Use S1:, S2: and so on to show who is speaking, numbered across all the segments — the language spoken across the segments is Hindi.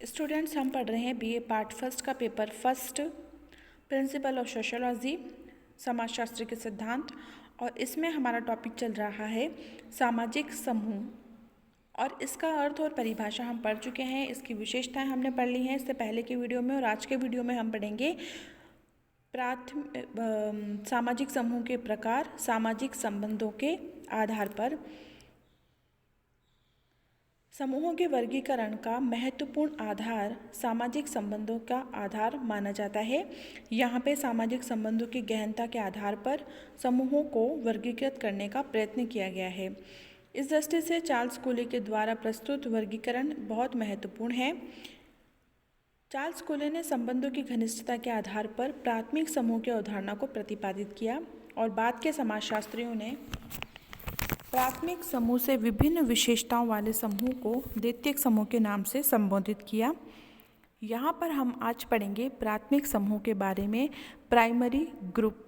S1: स्टूडेंट्स, हम पढ़ रहे हैं बीए पार्ट फर्स्ट का paper first, principle of sociology, समाजशास्त्र के सिद्धांत। और इसमें हमारा टॉपिक चल रहा है सामाजिक समूह। और इसका अर्थ और परिभाषा हम पढ़ चुके हैं, इसकी विशेषताएं हमने पढ़ ली हैं इससे पहले के वीडियो में। और आज के वीडियो में हम पढ़ेंगे सामाजिक समूह के प्रकार, सामाजिक संबंधों के आधार पर समूहों के वर्गीकरण का महत्वपूर्ण आधार सामाजिक संबंधों का आधार माना जाता है। यहाँ पे सामाजिक संबंधों की गहनता के आधार पर समूहों को वर्गीकृत करने का प्रयत्न किया गया है। इस दृष्टि से चार्ल्स कूले के द्वारा प्रस्तुत वर्गीकरण बहुत महत्वपूर्ण है। चार्ल्स कूले ने संबंधों की घनिष्ठता के आधार पर प्राथमिक समूह की अवधारणा को प्रतिपादित किया और बाद के समाजशास्त्रियों ने प्राथमिक समूह से विभिन्न विशेषताओं वाले समूह को द्वितीयक समूह के नाम से संबोधित किया। यहाँ पर हम आज पढ़ेंगे प्राथमिक समूह के बारे में, प्राइमरी ग्रुप।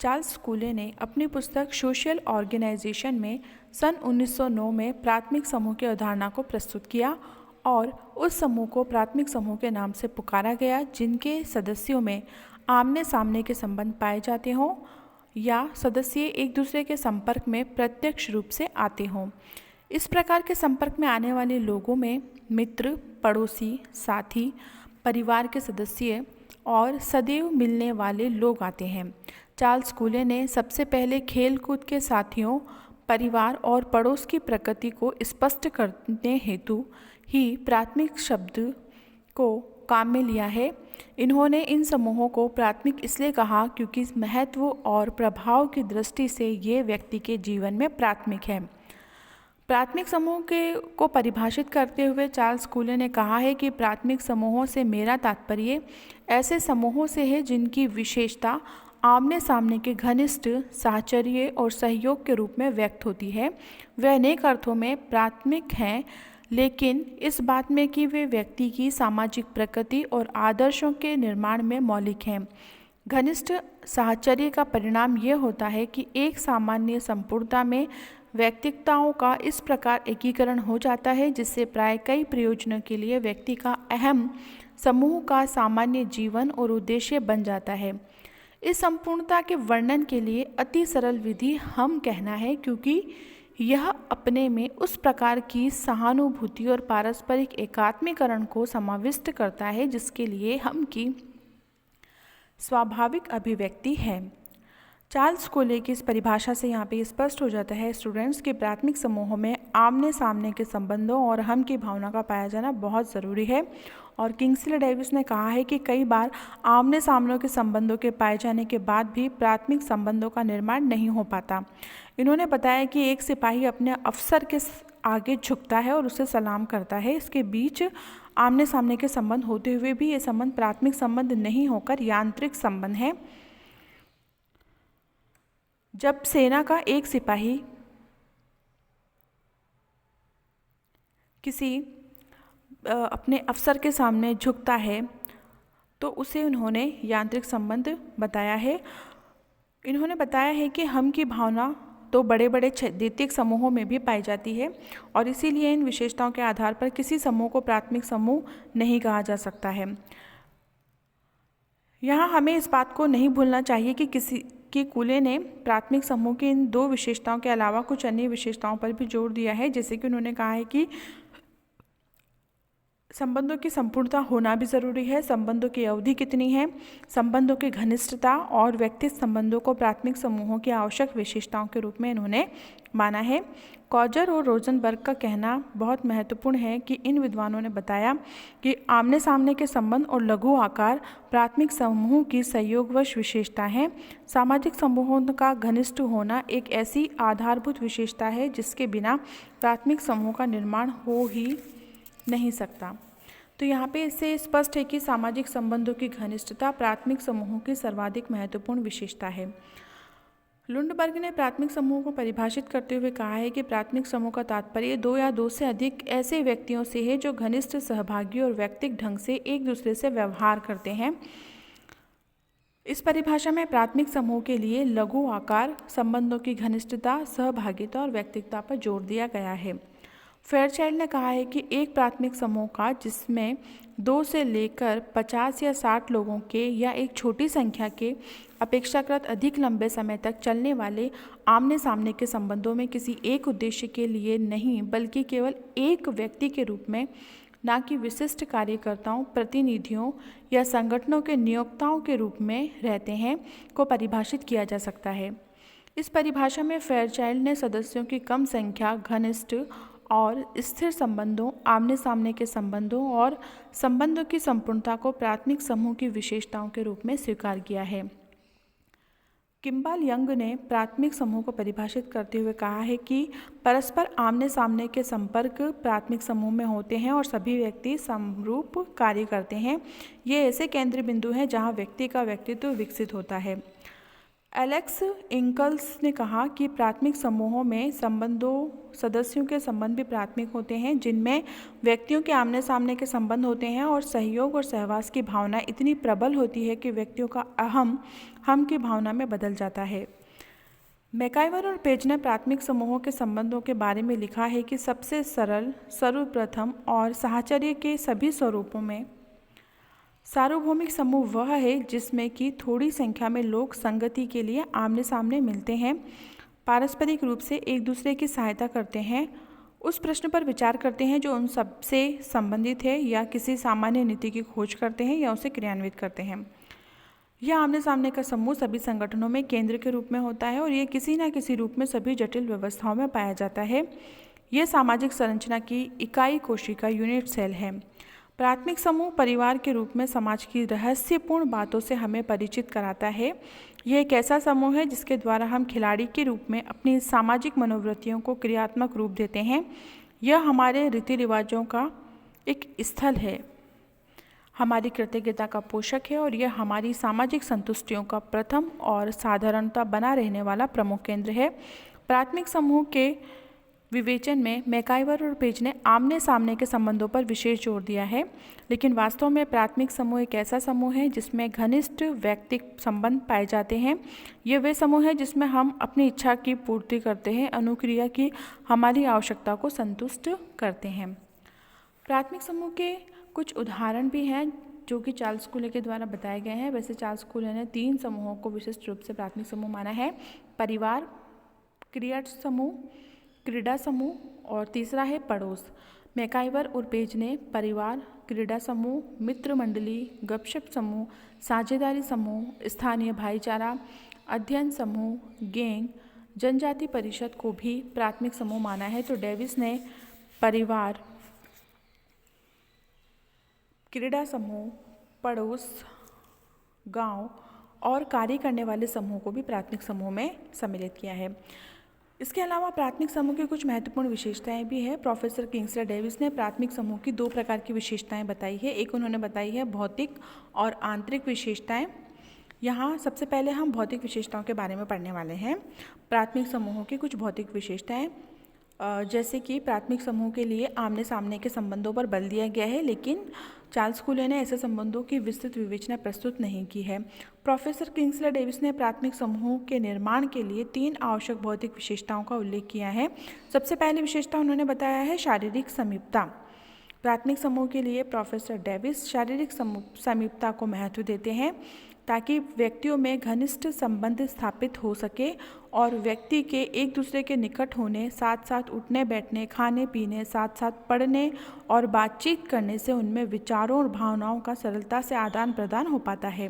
S1: चार्ल्स कूले ने अपनी पुस्तक सोशल ऑर्गेनाइजेशन में सन 1909 में प्राथमिक समूह की अवधारणा को प्रस्तुत किया और उस समूह को प्राथमिक समूह के नाम से पुकारा गया जिनके सदस्यों में आमने सामने के संबंध पाए जाते हों या सदस्य एक दूसरे के संपर्क में प्रत्यक्ष रूप से आते हों। इस प्रकार के संपर्क में आने वाले लोगों में मित्र, पड़ोसी, साथी, परिवार के सदस्य और सदैव मिलने वाले लोग आते हैं। चार्ल्स कूले ने सबसे पहले खेल कूद के साथियों, परिवार और पड़ोस की प्रकृति को स्पष्ट करने हेतु ही प्राथमिक शब्द को काम में लिया है। इन्होंने इन समूहों को प्राथमिक इसलिए कहा क्योंकि महत्व और प्रभाव की दृष्टि से ये व्यक्ति के जीवन में प्राथमिक है। प्राथमिक समूह को परिभाषित करते हुए चार्ल्स कूले ने कहा है कि प्राथमिक समूहों से मेरा तात्पर्य ऐसे समूहों से है जिनकी विशेषता आमने सामने के घनिष्ठ साहचर्य और सहयोग के रूप में व्यक्त होती है। वे अनेक अर्थों में प्राथमिक हैं, लेकिन इस बात में कि वे व्यक्ति की सामाजिक प्रकृति और आदर्शों के निर्माण में मौलिक हैं। घनिष्ठ साहचर्य का परिणाम यह होता है कि एक सामान्य संपूर्णता में व्यक्तिगताओं का इस प्रकार एकीकरण हो जाता है जिससे प्राय कई प्रयोजनों के लिए व्यक्ति का अहम समूह का सामान्य जीवन और उद्देश्य बन जाता है। इस संपूर्णता के वर्णन के लिए अति सरल विधि हम कहना है, क्योंकि यह अपने में उस प्रकार की सहानुभूति और पारस्परिक एकात्मीकरण को समाविष्ट करता है जिसके लिए हम की स्वाभाविक अभिव्यक्ति है। चार्ल्स कूले की इस परिभाषा से यहाँ पे स्पष्ट हो जाता है स्टूडेंट्स के प्राथमिक समूहों में आमने सामने के संबंधों और हम की भावना का पाया जाना बहुत ज़रूरी है। और किंग्सले डेविस ने कहा है कि कई बार आमने सामने के संबंधों के पाए जाने के बाद भी प्राथमिक संबंधों का निर्माण नहीं हो पाता। इन्होंने बताया कि एक सिपाही अपने अफसर के आगे झुकता है और उसे सलाम करता है। इसके बीच आमने सामने के संबंध होते हुए भी ये संबंध प्राथमिक संबंध नहीं होकर यांत्रिक संबंध है। जब सेना का एक सिपाही किसी अपने अफसर के सामने झुकता है तो उसे उन्होंने यांत्रिक संबंध बताया है। इन्होंने बताया है कि हम की भावना तो बड़े बड़े द्वितीयक समूहों में भी पाई जाती है और इसीलिए इन विशेषताओं के आधार पर किसी समूह को प्राथमिक समूह नहीं कहा जा सकता है। यहाँ हमें इस बात को नहीं भूलना चाहिए कि कूले ने प्राथमिक समूह की इन दो विशेषताओं के अलावा कुछ अन्य विशेषताओं पर भी जोर दिया है। जैसे कि उन्होंने कहा है कि संबंधों की संपूर्णता होना भी ज़रूरी है, संबंधों की अवधि कितनी है, संबंधों की घनिष्ठता और व्यक्तिगत संबंधों को प्राथमिक समूहों की आवश्यक विशेषताओं के रूप में इन्होंने माना है। कॉजर और रोजनबर्ग का कहना बहुत महत्वपूर्ण है कि इन विद्वानों ने बताया कि आमने सामने के संबंध और लघु आकार प्राथमिक समूह की संयोगवश विशेषता है। सामाजिक समूहों का घनिष्ठ होना एक ऐसी आधारभूत विशेषता है जिसके बिना प्राथमिक समूह का निर्माण हो ही नहीं सकता। तो यहाँ पे इससे स्पष्ट है कि सामाजिक संबंधों की घनिष्ठता प्राथमिक समूहों की सर्वाधिक महत्वपूर्ण विशेषता है। लुंडबर्ग ने प्राथमिक समूह को परिभाषित करते हुए कहा है कि प्राथमिक समूह का तात्पर्य दो या दो से अधिक ऐसे व्यक्तियों से है जो घनिष्ठ सहभागी और व्यक्तिगत ढंग से एक दूसरे से व्यवहार करते हैं। इस परिभाषा में प्राथमिक समूह के लिए लघु आकार, संबंधों की घनिष्ठता, सहभागिता और व्यक्तिगता पर जोर दिया गया है। फेयरचाइल्ड ने कहा है कि एक प्राथमिक समूह का जिसमें 2 से लेकर 50 या 60 लोगों के या एक छोटी संख्या के अपेक्षाकृत अधिक लंबे समय तक चलने वाले आमने सामने के संबंधों में किसी एक उद्देश्य के लिए नहीं बल्कि केवल एक व्यक्ति के रूप में, ना कि विशिष्ट कार्यकर्ताओं, प्रतिनिधियों या संगठनों के नियोक्ताओं के रूप में रहते हैं, को परिभाषित किया जा सकता है। इस परिभाषा में फेयरचाइल्ड ने सदस्यों की कम संख्या, घनिष्ठ और स्थिर संबंधों, आमने सामने के संबंधों और संबंधों की संपूर्णता को प्राथमिक समूह की विशेषताओं के रूप में स्वीकार किया है। किम्बाल यंग ने प्राथमिक समूह को परिभाषित करते हुए कहा है कि परस्पर आमने सामने के संपर्क प्राथमिक समूह में होते हैं और सभी व्यक्ति समरूप कार्य करते हैं। ये ऐसे केंद्र बिंदु हैं जहाँ व्यक्ति का व्यक्तित्व विकसित होता है। एलेक्स इंकल्स ने कहा कि प्राथमिक समूहों में सदस्यों के संबंध भी प्राथमिक होते हैं, जिनमें व्यक्तियों के आमने सामने के संबंध होते हैं और सहयोग और सहवास की भावना इतनी प्रबल होती है कि व्यक्तियों का अहम हम की भावना में बदल जाता है। मैकाइवर और पेज ने प्राथमिक समूहों के संबंधों के बारे में लिखा है कि सबसे सरल, सर्वप्रथम और साहचर्य के सभी स्वरूपों में सार्वभौमिक समूह वह है जिसमें कि थोड़ी संख्या में लोग संगति के लिए आमने सामने मिलते हैं, पारस्परिक रूप से एक दूसरे की सहायता करते हैं, उस प्रश्न पर विचार करते हैं जो उन सबसे संबंधित है, या किसी सामान्य नीति की खोज करते हैं या उसे क्रियान्वित करते हैं। यह आमने सामने का समूह सभी संगठनों में केंद्र के रूप में होता है और यह किसी न किसी रूप में सभी जटिल व्यवस्थाओं में पाया जाता है। यह सामाजिक संरचना की इकाई कोशिका यूनिट सेल है। प्राथमिक समूह परिवार के रूप में समाज की रहस्यपूर्ण बातों से हमें परिचित कराता है। यह एक ऐसा समूह है जिसके द्वारा हम खिलाड़ी के रूप में अपनी सामाजिक मनोवृत्तियों को क्रियात्मक रूप देते हैं। यह हमारे रीति रिवाजों का एक स्थल है, हमारी कृतज्ञता का पोषक है और यह हमारी सामाजिक संतुष्टियों का प्रथम और साधारणता बना रहने वाला प्रमुख केंद्र है। प्राथमिक समूह के विवेचन में मैकाइवर और पेज ने आमने सामने के संबंधों पर विशेष जोर दिया है, लेकिन वास्तव में प्राथमिक समूह एक ऐसा समूह है जिसमें घनिष्ठ व्यक्तिक संबंध पाए जाते हैं। यह वे समूह है जिसमें हम अपनी इच्छा की पूर्ति करते हैं, अनुक्रिया की हमारी आवश्यकता को संतुष्ट करते हैं। प्राथमिक समूह के कुछ उदाहरण भी हैं जो कि चार्ल्स कूले के द्वारा बताए गए हैं। वैसे चार्ल्स कूले ने 3 समूहों को विशिष्ट रूप से प्राथमिक समूह माना है: परिवार, क्रीड़ा समूह और तीसरा है पड़ोस। मैकाइवर और पेज ने परिवार, क्रीड़ा समूह, मित्र मंडली, गपशप समूह, साझेदारी समूह, स्थानीय भाईचारा, अध्ययन समूह, गैंग, जनजाति परिषद को भी प्राथमिक समूह माना है। तो डेविस ने परिवार, क्रीड़ा समूह, पड़ोस, गांव और कार्य करने वाले समूह को भी प्राथमिक समूह में सम्मिलित किया है। इसके अलावा प्राथमिक समूह की कुछ महत्वपूर्ण विशेषताएं भी है। प्रोफेसर किंगस्ले डेविस ने प्राथमिक समूह की 2 प्रकार की विशेषताएं बताई है। एक उन्होंने बताई है भौतिक और आंतरिक विशेषताएं। यहाँ सबसे पहले हम भौतिक विशेषताओं के बारे में पढ़ने वाले हैं। प्राथमिक समूहों की कुछ भौतिक विशेषताएं, जैसे कि प्राथमिक समूह के लिए आमने सामने के संबंधों पर बल दिया गया है, लेकिन चार्ल्स कूले ने ऐसे संबंधों की विस्तृत विवेचना प्रस्तुत नहीं की है। प्रोफेसर किंगस्ले डेविस ने प्राथमिक समूह के निर्माण के लिए 3 आवश्यक भौतिक विशेषताओं का उल्लेख किया है। सबसे पहली विशेषता उन्होंने बताया है शारीरिक समीपता। प्राथमिक समूह के लिए प्रोफेसर डेविस शारीरिक समीपता को महत्व देते हैं ताकि व्यक्तियों में घनिष्ठ संबंध स्थापित हो सके और व्यक्ति के एक दूसरे के निकट होने, साथ साथ उठने बैठने, खाने पीने, साथ साथ पढ़ने और बातचीत करने से उनमें विचारों और भावनाओं का सरलता से आदान प्रदान हो पाता है।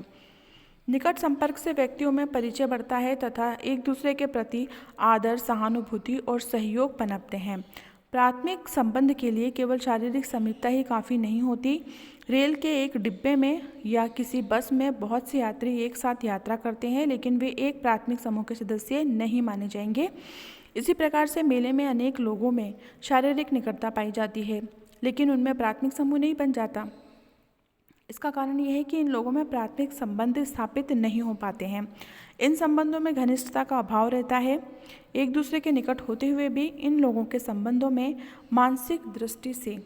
S1: निकट संपर्क से व्यक्तियों में परिचय बढ़ता है तथा एक दूसरे के प्रति आदर, सहानुभूति और सहयोग पनपते हैं। प्राथमिक संबंध के लिए केवल शारीरिक समीपता ही काफ़ी नहीं होती। रेल के एक डिब्बे में या किसी बस में बहुत से यात्री एक साथ यात्रा करते हैं, लेकिन वे एक प्राथमिक समूह के सदस्य नहीं माने जाएंगे। इसी प्रकार से मेले में अनेक लोगों में शारीरिक निकटता पाई जाती है, लेकिन उनमें प्राथमिक समूह नहीं बन जाता। इसका कारण यह है कि इन लोगों में प्राथमिक संबंध स्थापित नहीं हो पाते हैं। इन संबंधों में घनिष्ठता का अभाव रहता है। एक दूसरे के निकट होते हुए भी इन लोगों के संबंधों में मानसिक दृष्टि से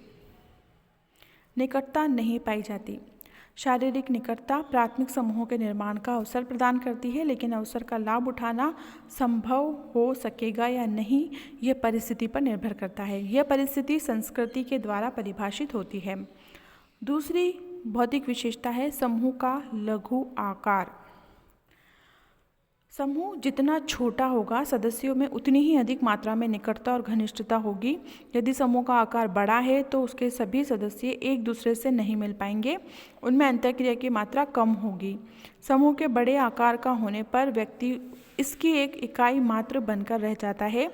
S1: निकटता नहीं पाई जाती। शारीरिक निकटता प्राथमिक समूहों के निर्माण का अवसर प्रदान करती है, लेकिन अवसर का लाभ उठाना संभव हो सकेगा या नहीं, यह परिस्थिति पर निर्भर करता है। यह परिस्थिति संस्कृति के द्वारा परिभाषित होती है। दूसरी भौतिक विशेषता है समूह का लघु आकार। समूह जितना छोटा होगा, सदस्यों में उतनी ही अधिक मात्रा में निकटता और घनिष्ठता होगी। यदि समूह का आकार बड़ा है तो उसके सभी सदस्य एक दूसरे से नहीं मिल पाएंगे, उनमें अंतःक्रिया की मात्रा कम होगी। समूह के बड़े आकार का होने पर व्यक्ति इसकी एक इकाई मात्र बनकर रह जाता है।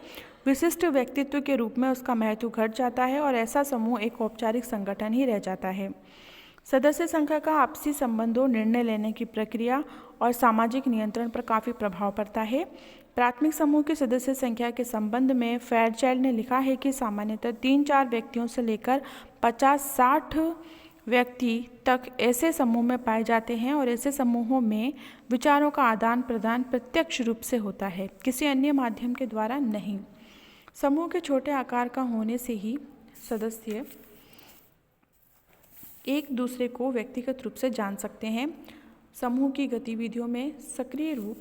S1: विशिष्ट व्यक्तित्व के रूप में उसका महत्व घट जाता है और ऐसा समूह एक औपचारिक संगठन ही रह जाता है। सदस्य संख्या का आपसी संबंधों, निर्णय लेने की प्रक्रिया और सामाजिक नियंत्रण पर काफ़ी प्रभाव पड़ता है। प्राथमिक समूह की सदस्य संख्या के संबंध में फेयरचाइल्ड ने लिखा है कि सामान्यतः 3-4 व्यक्तियों से लेकर 50-60 व्यक्ति तक ऐसे समूह में पाए जाते हैं और ऐसे समूहों में विचारों का आदान प्रदान प्रत्यक्ष रूप से होता है, किसी अन्य माध्यम के द्वारा नहीं। समूह के छोटे आकार का होने से ही सदस्य एक दूसरे को व्यक्तिगत रूप से जान सकते हैं, समूह की गतिविधियों में सक्रिय रूप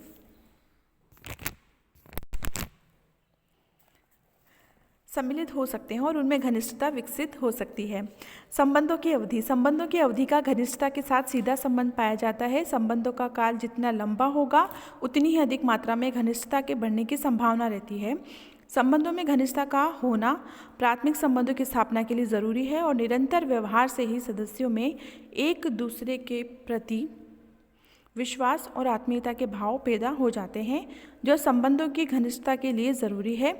S1: सम्मिलित हो सकते हैं और उनमें घनिष्ठता विकसित हो सकती है। संबंधों की अवधि का घनिष्ठता के साथ सीधा संबंध पाया जाता है। संबंधों का काल जितना लंबा होगा, उतनी ही अधिक मात्रा में घनिष्ठता के बढ़ने की संभावना रहती है। संबंधों में घनिष्ठता का होना प्राथमिक संबंधों की स्थापना के लिए ज़रूरी है और निरंतर व्यवहार से ही सदस्यों में एक दूसरे के प्रति विश्वास और आत्मीयता के भाव पैदा हो जाते हैं, जो संबंधों की घनिष्ठता के लिए ज़रूरी है।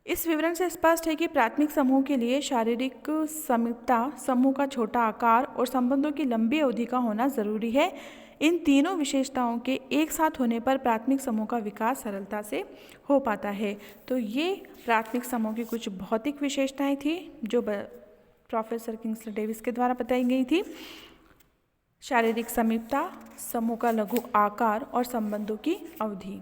S1: इस विवरण से स्पष्ट है कि प्राथमिक समूह के लिए शारीरिक समीपता, समूह का छोटा आकार और संबंधों की लंबी अवधि का होना ज़रूरी है। इन तीनों विशेषताओं के एक साथ होने पर प्राथमिक समूह का विकास सरलता से हो पाता है। तो ये प्राथमिक समूह की कुछ भौतिक विशेषताएं थी जो प्रोफेसर किंग्सले डेविस के द्वारा बताई गई थी। शारीरिक समीपता, समूह का लघु आकार और संबंधों की अवधि।